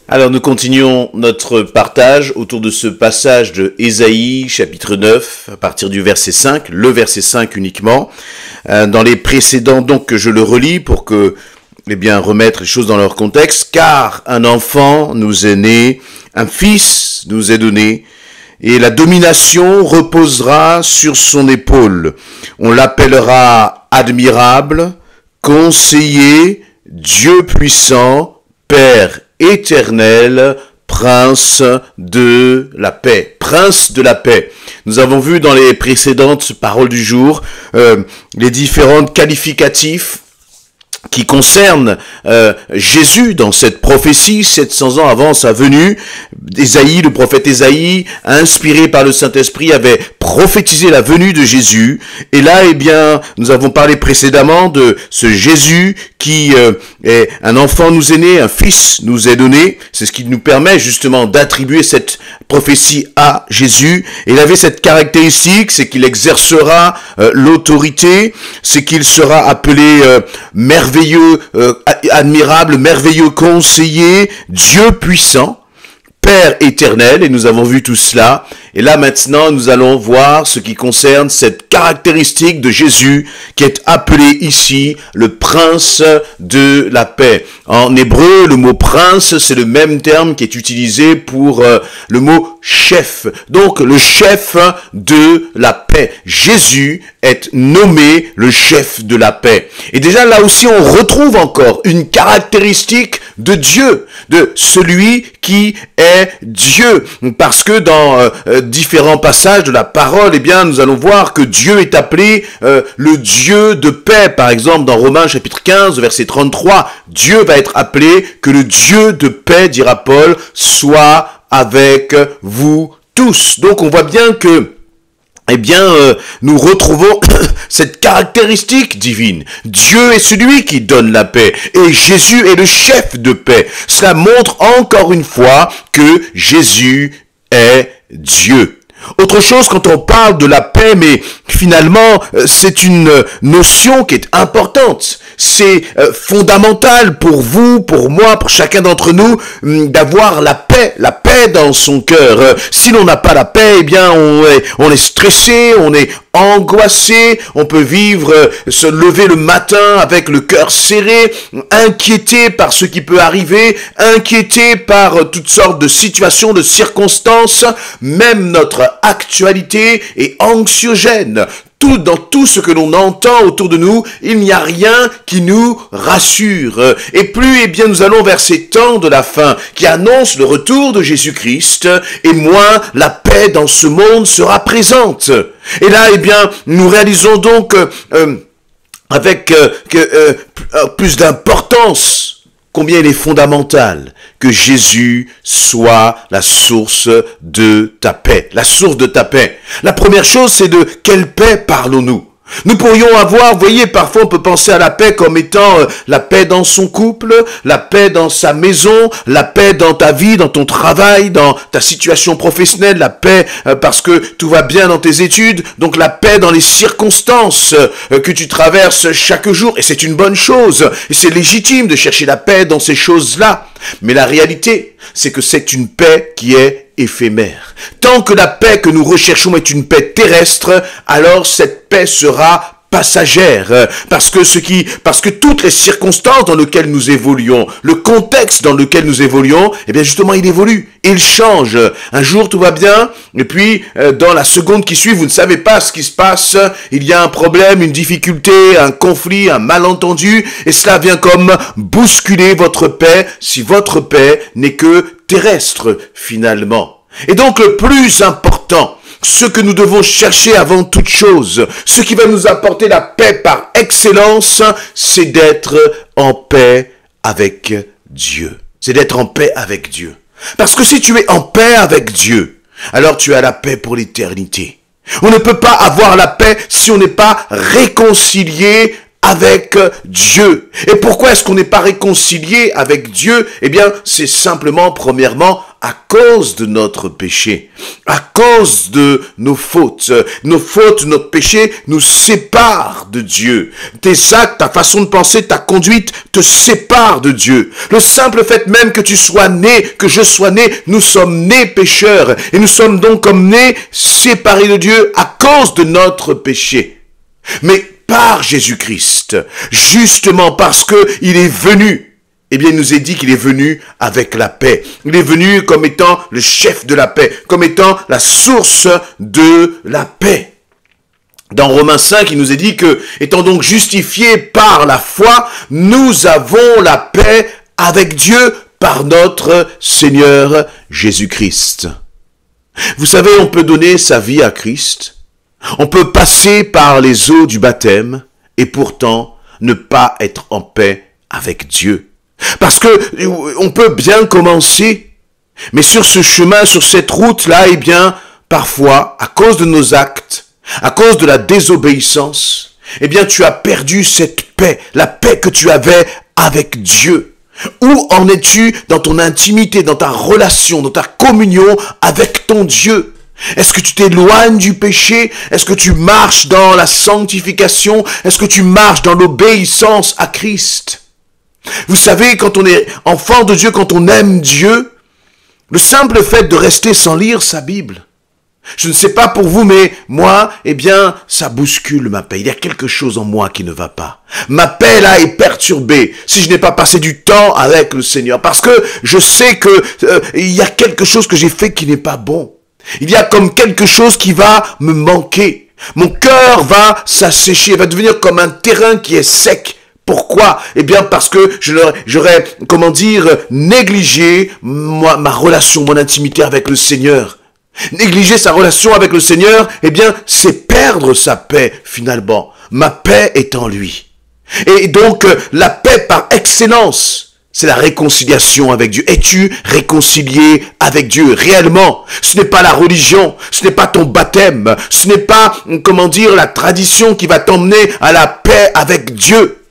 Alors nous continuons notre partage autour de ce passage de Ésaïe chapitre 9 à partir du verset 5, le verset 5 uniquement. Dans les précédents donc que je le relis pour que remettre les choses dans leur contexte. Car un enfant nous est né, un fils nous est donné, et la domination reposera sur son épaule. On l'appellera admirable, conseiller, Dieu puissant, Père éternel, Prince de la paix. Prince de la paix. Nous avons vu dans les précédentes paroles du jour les différents qualificatifs qui concerne Jésus dans cette prophétie 700 ans avant sa venue. Ésaïe, le prophète Ésaïe, inspiré par le Saint-Esprit, avait prophétisé la venue de Jésus. Et là, nous avons parlé précédemment de ce Jésus qui est un enfant nous est né, un fils nous est donné. C'est ce qui nous permet justement d'attribuer cette prophétie à Jésus. Et il avait cette caractéristique, c'est qu'il exercera l'autorité, c'est qu'il sera appelé merveilleux, admirable, merveilleux conseiller, Dieu puissant, Père éternel, et nous avons vu tout cela. Et là maintenant, nous allons voir ce qui concerne cette caractéristique de Jésus qui est appelé ici le prince de la paix. En hébreu, le mot prince, c'est le même terme qui est utilisé pour le mot chef. Donc le chef de la paix. Jésus est nommé le chef de la paix. Et déjà là aussi, on retrouve encore une caractéristique de Dieu, de celui qui est Dieu. Parce que dans différents passages de la parole, nous allons voir que Dieu est appelé le Dieu de paix. Par exemple, dans Romains chapitre 15, verset 33, Dieu va être appelé que le Dieu de paix, dira Paul, soit avec vous tous. Donc on voit bien que nous retrouvons cette caractéristique divine. Dieu est celui qui donne la paix et Jésus est le chef de paix. Cela montre encore une fois que Jésus est Dieu. Autre chose, quand on parle de la paix, mais finalement, c'est une notion qui est importante. C'est fondamental pour vous, pour moi, pour chacun d'entre nous, d'avoir la paix dans son cœur. Si l'on n'a pas la paix, on est stressé, on est angoissé, on peut se lever le matin avec le cœur serré, inquiété par ce qui peut arriver, inquiété par toutes sortes de situations, de circonstances, même notre actualité est anxiogène. Dans tout ce que l'on entend autour de nous, il n'y a rien qui nous rassure. Et plus, nous allons vers ces temps de la fin qui annoncent le retour de Jésus-Christ, et moins la paix dans ce monde sera présente. Et là, nous réalisons donc avec plus d'importance combien il est fondamental que Jésus soit la source de ta paix. La source de ta paix. La première chose, c'est de quelle paix parlons-nous? Nous pourrions avoir, parfois on peut penser à la paix comme étant la paix dans son couple, la paix dans sa maison, la paix dans ta vie, dans ton travail, dans ta situation professionnelle, la paix parce que tout va bien dans tes études, donc la paix dans les circonstances que tu traverses chaque jour, et c'est une bonne chose, et c'est légitime de chercher la paix dans ces choses-là. Mais la réalité, c'est que c'est une paix qui est éphémère. Tant que la paix que nous recherchons est une paix terrestre, alors cette paix sera passagère, parce que toutes les circonstances dans lesquelles nous évoluons, le contexte dans lequel nous évoluons, justement il évolue, il change. Un jour tout va bien, et puis dans la seconde qui suit, vous ne savez pas ce qui se passe, il y a un problème, une difficulté, un conflit, un malentendu, et cela vient comme bousculer votre paix, si votre paix n'est que terrestre finalement. Et donc le plus important, ce que nous devons chercher avant toute chose, ce qui va nous apporter la paix par excellence, c'est d'être en paix avec Dieu. C'est d'être en paix avec Dieu. Parce que si tu es en paix avec Dieu, alors tu as la paix pour l'éternité. On ne peut pas avoir la paix si on n'est pas réconcilié avec Dieu. Et pourquoi est-ce qu'on n'est pas réconcilié avec Dieu? Eh bien, c'est simplement, premièrement, à cause de notre péché, à cause de nos fautes. Nos fautes, notre péché nous séparent de Dieu. Tes actes, ta façon de penser, ta conduite te séparent de Dieu. Le simple fait même que tu sois né, que je sois né, nous sommes nés pécheurs. Et nous sommes donc comme nés séparés de Dieu à cause de notre péché. Mais par Jésus-Christ, justement parce que il est venu, eh bien, il nous est dit qu'il est venu avec la paix. Il est venu comme étant le chef de la paix, comme étant la source de la paix. Dans Romains 5, il nous est dit que, étant donc justifiés par la foi, nous avons la paix avec Dieu par notre Seigneur Jésus-Christ. Vous savez, on peut donner sa vie à Christ, on peut passer par les eaux du baptême, et pourtant ne pas être en paix avec Dieu. Parce que on peut bien commencer, mais sur ce chemin, sur cette route-là, eh bien, parfois, à cause de nos actes, à cause de la désobéissance, eh bien, tu as perdu cette paix, la paix que tu avais avec Dieu. Où en es-tu dans ton intimité, dans ta relation, dans ta communion avec ton Dieu? Est-ce que tu t'éloignes du péché? Est-ce que tu marches dans la sanctification? Est-ce que tu marches dans l'obéissance à Christ? Vous savez, quand on est enfant de Dieu, quand on aime Dieu, le simple fait de rester sans lire sa Bible, je ne sais pas pour vous, mais moi, eh bien, ça bouscule ma paix. Il y a quelque chose en moi qui ne va pas. Ma paix, là, est perturbée si je n'ai pas passé du temps avec le Seigneur. Parce que je sais que il y a quelque chose que j'ai fait qui n'est pas bon. Il y a comme quelque chose qui va me manquer. Mon cœur va s'assécher, va devenir comme un terrain qui est sec. Pourquoi? Eh bien parce que j'aurais, comment dire, négligé ma relation, mon intimité avec le Seigneur. Négliger sa relation avec le Seigneur, eh bien c'est perdre sa paix finalement. Ma paix est en lui. Et donc la paix par excellence, c'est la réconciliation avec Dieu. Es-tu réconcilié avec Dieu réellement? Ce n'est pas la religion, ce n'est pas ton baptême, ce n'est pas, comment dire, la tradition qui va t'emmener à la paix avec Dieu.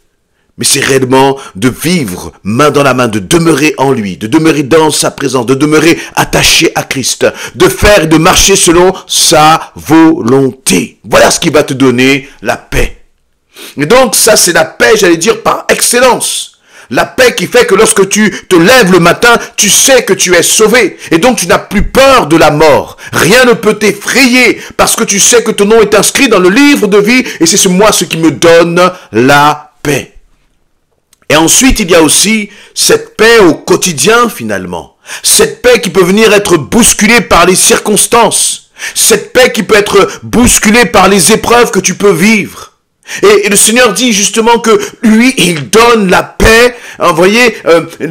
Mais c'est réellement de vivre main dans la main, de demeurer en lui, de demeurer dans sa présence, de demeurer attaché à Christ, de faire et de marcher selon sa volonté. Voilà ce qui va te donner la paix. Et donc ça c'est la paix, j'allais dire, par excellence. La paix qui fait que lorsque tu te lèves le matin, tu sais que tu es sauvé. Et donc tu n'as plus peur de la mort. Rien ne peut t'effrayer parce que tu sais que ton nom est inscrit dans le livre de vie. Et c'est moi ce qui me donne la paix. Et ensuite, il y a aussi cette paix au quotidien, finalement. Cette paix qui peut venir être bousculée par les circonstances. Cette paix qui peut être bousculée par les épreuves que tu peux vivre. Et le Seigneur dit justement que lui, il donne la paix, hein, voyez,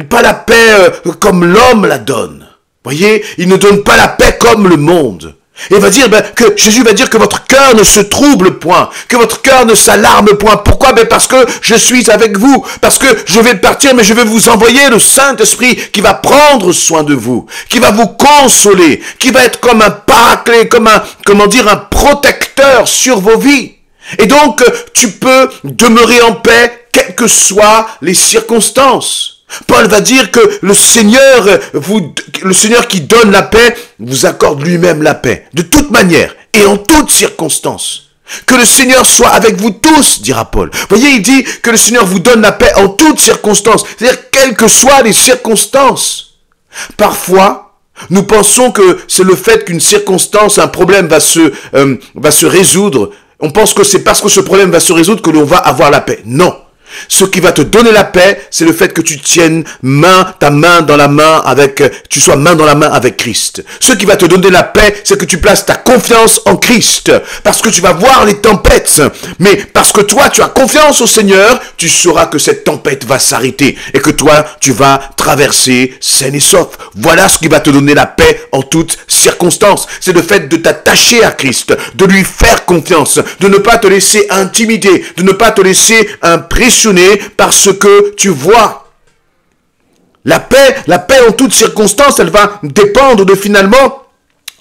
pas la paix comme l'homme la donne. Voyez, il ne donne pas la paix comme le monde. Et il va dire que Jésus va dire que votre cœur ne se trouble point, que votre cœur ne s'alarme point. Pourquoi? Parce que je suis avec vous, parce que je vais partir, mais je vais vous envoyer le Saint-Esprit qui va prendre soin de vous, qui va vous consoler, qui va être comme un paraclet, comme un, comment dire, un protecteur sur vos vies. Et donc, tu peux demeurer en paix, quelles que soient les circonstances. Paul va dire que le Seigneur qui donne la paix, vous accorde lui-même la paix. De toute manière et en toutes circonstances. Que le Seigneur soit avec vous tous, dira Paul. Vous voyez, il dit que le Seigneur vous donne la paix en toutes circonstances. C'est-à-dire, quelles que soient les circonstances. Parfois, nous pensons que c'est le fait qu'une circonstance, un problème va se résoudre. On pense que c'est parce que ce problème va se résoudre que l'on va avoir la paix. Non. Ce qui va te donner la paix, c'est le fait que tu tiennes ta main dans la main tu sois main dans la main avec Christ. Ce qui va te donner la paix, c'est que tu places ta confiance en Christ. Parce que tu vas voir les tempêtes. Mais parce que toi, tu as confiance au Seigneur, tu sauras que cette tempête va s'arrêter. Et que toi, tu vas traverser sain et sauf. Voilà ce qui va te donner la paix en toutes circonstances. C'est le fait de t'attacher à Christ, de lui faire confiance, de ne pas te laisser intimider, de ne pas te laisser impressionner par ce que tu vois. La paix en toutes circonstances, elle va dépendre de finalement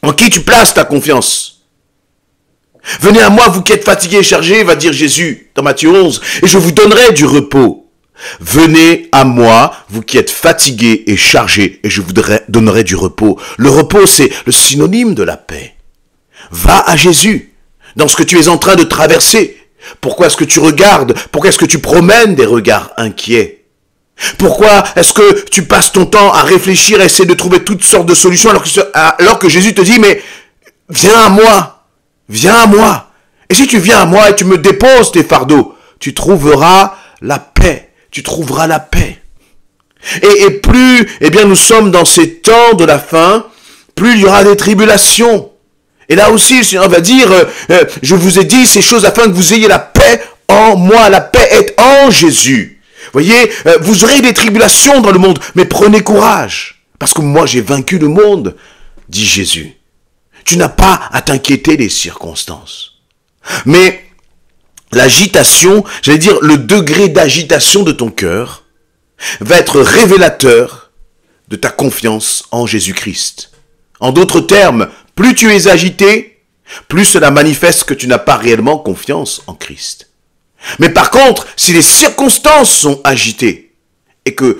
en qui tu places ta confiance. Venez à moi, vous qui êtes fatigués et chargés, va dire Jésus dans Matthieu 11, et je vous donnerai du repos. Venez à moi, vous qui êtes fatigués et chargés, et je vous donnerai du repos. Le repos, c'est le synonyme de la paix. Va à Jésus dans ce que tu es en train de traverser. Pourquoi est-ce que tu regardes? Pourquoi est-ce que tu promènes des regards inquiets? Pourquoi est-ce que tu passes ton temps à réfléchir, à essayer de trouver toutes sortes de solutions alors que Jésus te dit, mais viens à moi. Viens à moi. Et si tu viens à moi et tu me déposes tes fardeaux, tu trouveras la paix. Tu trouveras la paix. Et plus, nous sommes dans ces temps de la fin, plus il y aura des tribulations. Et là aussi, le Seigneur va dire, je vous ai dit ces choses afin que vous ayez la paix en moi. La paix est en Jésus. Voyez, vous aurez des tribulations dans le monde, mais prenez courage. Parce que moi, j'ai vaincu le monde, dit Jésus. Tu n'as pas à t'inquiéter des circonstances. Mais l'agitation, j'allais dire le degré d'agitation de ton cœur, va être révélateur de ta confiance en Jésus-Christ. En d'autres termes, plus tu es agité, plus cela manifeste que tu n'as pas réellement confiance en Christ. Mais par contre, si les circonstances sont agitées et que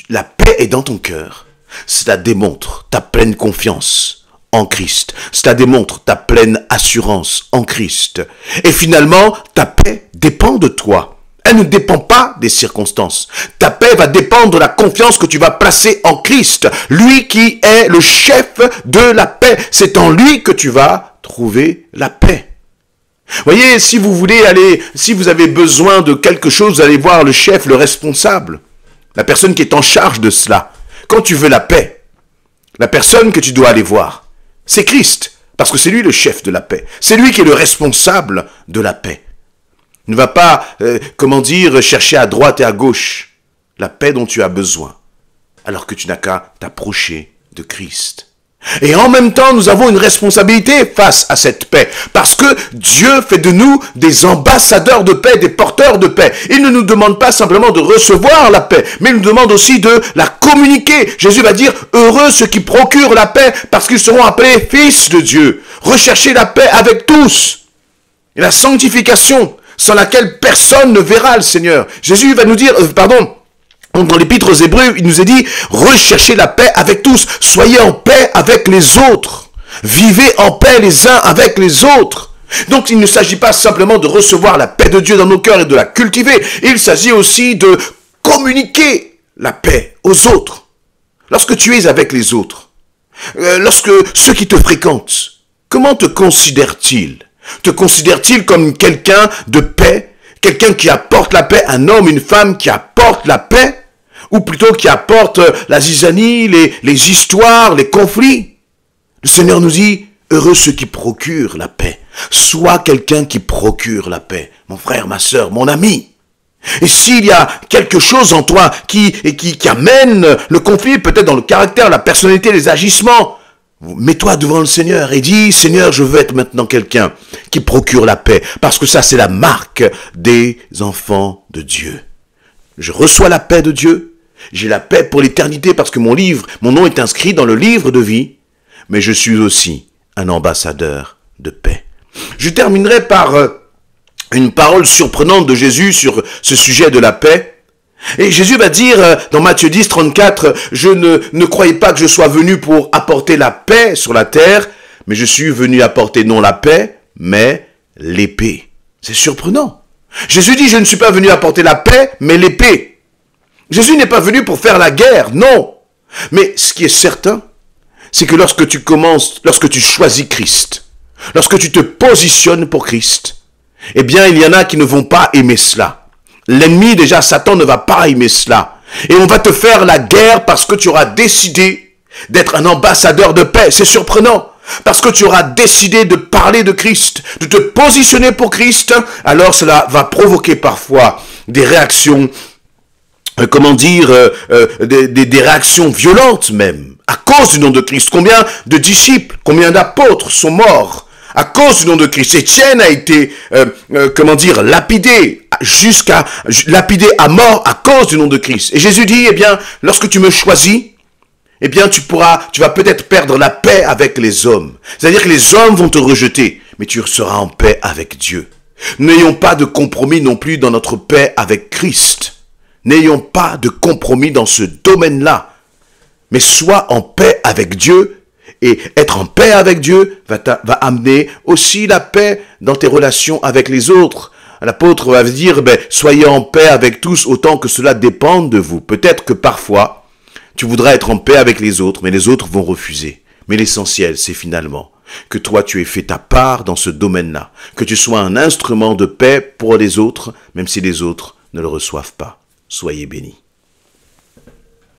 la paix est dans ton cœur, cela démontre ta pleine confiance en Christ. Cela démontre ta pleine assurance en Christ. Et finalement, ta paix dépend de toi. Elle ne dépend pas des circonstances. Ta paix va dépendre de la confiance que tu vas placer en Christ. Lui qui est le chef de la paix. C'est en lui que tu vas trouver la paix. Voyez, si vous voulez aller, si vous avez besoin de quelque chose, vous allez voir le chef, le responsable. La personne qui est en charge de cela. Quand tu veux la paix, la personne que tu dois aller voir, c'est Christ, parce que c'est lui le chef de la paix. C'est lui qui est le responsable de la paix. Ne va pas, chercher à droite et à gauche la paix dont tu as besoin, alors que tu n'as qu'à t'approcher de Christ. Et en même temps, nous avons une responsabilité face à cette paix, parce que Dieu fait de nous des ambassadeurs de paix, des porteurs de paix. Il ne nous demande pas simplement de recevoir la paix, mais il nous demande aussi de la communiquer. Jésus va dire, heureux ceux qui procurent la paix, parce qu'ils seront appelés fils de Dieu. Recherchez la paix avec tous. Et la sanctification, sans laquelle personne ne verra le Seigneur. Jésus va nous dire, dans l'épître aux Hébreux, il nous est dit, recherchez la paix avec tous, soyez en paix avec les autres, vivez en paix les uns avec les autres. Donc il ne s'agit pas simplement de recevoir la paix de Dieu dans nos cœurs et de la cultiver, il s'agit aussi de communiquer la paix aux autres. Lorsque tu es avec les autres, lorsque ceux qui te fréquentent, comment te considèrent-ils? Te considèrent-ils comme quelqu'un de paix, quelqu'un qui apporte la paix, un homme, une femme qui apporte la paix? Ou plutôt qui apporte la zizanie, les histoires, les conflits. Le Seigneur nous dit, heureux ceux qui procurent la paix. Sois quelqu'un qui procure la paix. Mon frère, ma sœur, mon ami. Et s'il y a quelque chose en toi qui amène le conflit, peut-être dans le caractère, la personnalité, les agissements, mets-toi devant le Seigneur et dis, Seigneur, je veux être maintenant quelqu'un qui procure la paix. Parce que ça, c'est la marque des enfants de Dieu. Je reçois la paix de Dieu. J'ai la paix pour l'éternité parce que mon nom est inscrit dans le livre de vie. Mais je suis aussi un ambassadeur de paix. Je terminerai par une parole surprenante de Jésus sur ce sujet de la paix. Et Jésus va dire dans Matthieu 10, 34, « Je ne croyais pas que je sois venu pour apporter la paix sur la terre, mais je suis venu apporter non la paix, mais l'épée. » C'est surprenant. Jésus dit, je ne suis pas venu apporter la paix, mais l'épée. Jésus n'est pas venu pour faire la guerre, non. Mais ce qui est certain, c'est que lorsque tu choisis Christ, lorsque tu te positionnes pour Christ, eh bien, il y en a qui ne vont pas aimer cela. L'ennemi, déjà, Satan, ne va pas aimer cela. Et on va te faire la guerre parce que tu auras décidé d'être un ambassadeur de paix. C'est surprenant. Parce que tu auras décidé de parler de Christ, de te positionner pour Christ, alors cela va provoquer parfois des réactions, des réactions violentes même, à cause du nom de Christ. Combien de disciples, combien d'apôtres sont morts à cause du nom de Christ? Étienne a été, lapidé, lapidé à mort à cause du nom de Christ. Et Jésus dit, lorsque tu me choisis, tu vas peut-être perdre la paix avec les hommes. C'est-à-dire que les hommes vont te rejeter. mais tu seras en paix avec Dieu. N'ayons pas de compromis non plus dans notre paix avec Christ. N'ayons pas de compromis dans ce domaine-là. Mais sois en paix avec Dieu. Et être en paix avec Dieu va amener aussi la paix dans tes relations avec les autres. L'apôtre va dire, soyez en paix avec tous autant que cela dépende de vous. Peut-être que parfois, tu voudras être en paix avec les autres, mais les autres vont refuser. Mais l'essentiel, c'est finalement que toi, tu aies fait ta part dans ce domaine-là. Que tu sois un instrument de paix pour les autres, même si les autres ne le reçoivent pas. Soyez bénis.